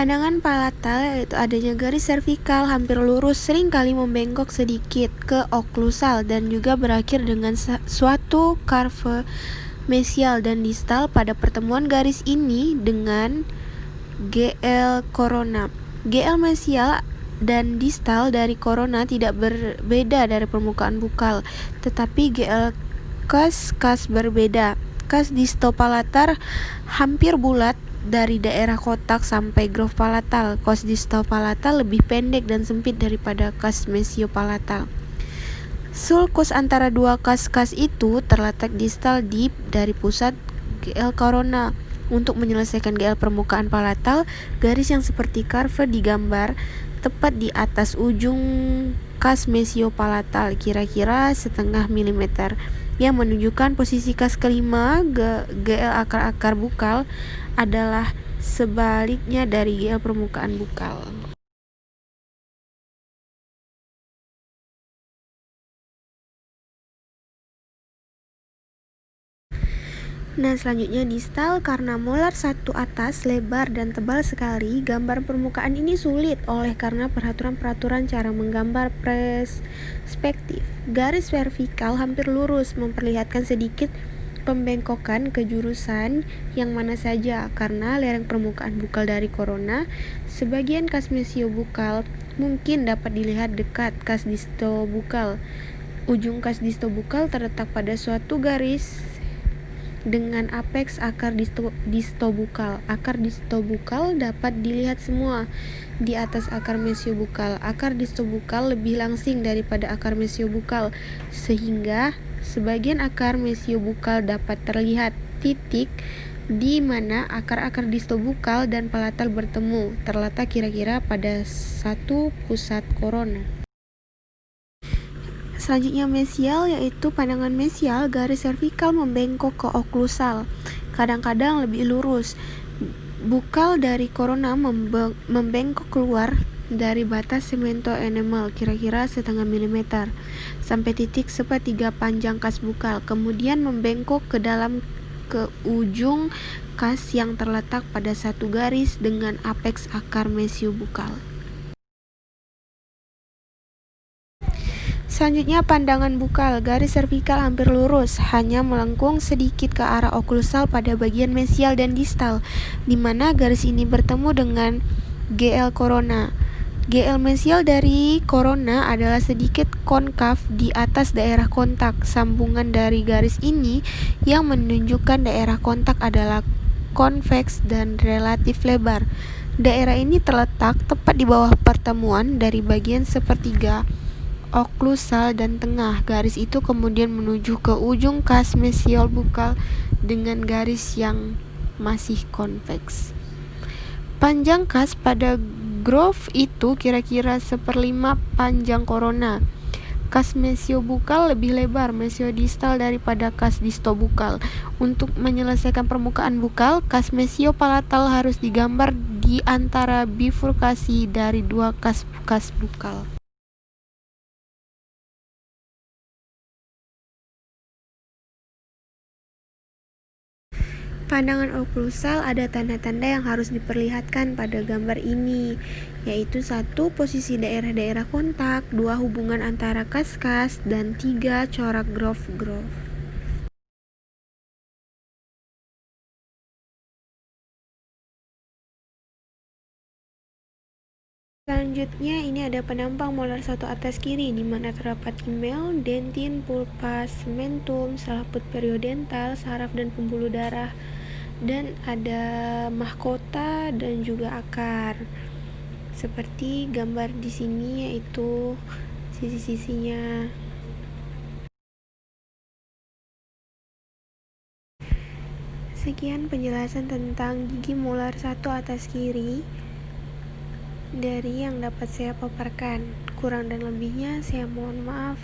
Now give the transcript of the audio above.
Pandangan palatal yaitu adanya garis servikal hampir lurus seringkali membengkok sedikit ke oklusal dan juga berakhir dengan suatu curve mesial dan distal pada pertemuan garis ini dengan GL corona. GL mesial dan distal dari corona tidak berbeda dari permukaan bukal, tetapi GL kas berbeda. Kas distopalatar hampir bulat dari daerah kotak sampai groove palatal. Kas distopalatal lebih pendek dan sempit daripada kas mesiopalatal. Sulcus antara dua kas itu terletak distal deep dari pusat GL corona. Untuk menyelesaikan GL permukaan palatal, garis yang seperti curve digambar tepat di atas ujung kas mesiopalatal, kira-kira setengah milimeter, yang menunjukkan posisi kas kelima. GL akar-akar bukal adalah sebaliknya dari GL permukaan bukal. Nah, selanjutnya distal. Karena molar satu atas lebar dan tebal sekali, gambar permukaan ini sulit karena peraturan-peraturan cara menggambar perspektif. Garis vertikal hampir lurus memperlihatkan sedikit pembengkokan ke jurusan yang mana saja karena lereng permukaan bukal dari corona. Sebagian kas mesiobukal mungkin dapat dilihat dekat kas distobukal. Ujung kas distobukal terletak pada suatu garis dengan apeks akar distobukal. Akar distobukal dapat dilihat semua di atas akar mesiobukal. Akar distobukal lebih langsing daripada akar mesiobukal, sehingga sebagian akar mesiobukal dapat terlihat. Titik di mana akar-akar distobukal dan palatal bertemu terletak kira-kira pada satu pusat corona. Selanjutnya mesial, yaitu pandangan mesial. Garis servikal membengkok ke oklusal, kadang-kadang lebih lurus. Bukal dari corona membengkok keluar dari batas semento enamel, kira-kira setengah milimeter, sampai titik sepertiga panjang kas bukal, kemudian membengkok ke dalam ke ujung kas yang terletak pada satu garis dengan apeks akar mesiobukal. Selanjutnya pandangan bukal. Garis servikal hampir lurus, hanya melengkung sedikit ke arah oklusal pada bagian mesial dan distal, di mana garis ini bertemu dengan GL corona. GL mesial dari corona adalah sedikit konkav di atas daerah kontak. Sambungan dari garis ini yang menunjukkan daerah kontak adalah konveks dan relatif lebar. Daerah ini terletak tepat di bawah pertemuan dari bagian sepertiga oklusal dan tengah. Garis itu kemudian menuju ke ujung kas mesial bukal dengan garis yang masih konveks. Panjang kas pada groove itu kira-kira 1/5 panjang corona. Kas mesiobukal lebih lebar mesiodistal daripada kas distobukal. Untuk menyelesaikan permukaan bukal, kas mesiopalatal harus digambar di antara bifurkasi dari dua kas bukal. Pandangan oklusal, ada tanda-tanda yang harus diperlihatkan pada gambar ini, yaitu 1. Posisi daerah-daerah kontak, 2. Hubungan antara kas-kas, dan 3. Corak groove-groove. Selanjutnya ini ada penampang molar satu atas kiri, di mana terdapat email, dentin, pulpa, cementum, selaput periodental, saraf dan pembuluh darah, dan ada mahkota dan juga akar. Seperti gambar di sini, yaitu sisi-sisinya. Sekian penjelasan tentang gigi molar satu atas kiri dari yang dapat saya paparkan. Kurang dan lebihnya saya mohon maaf.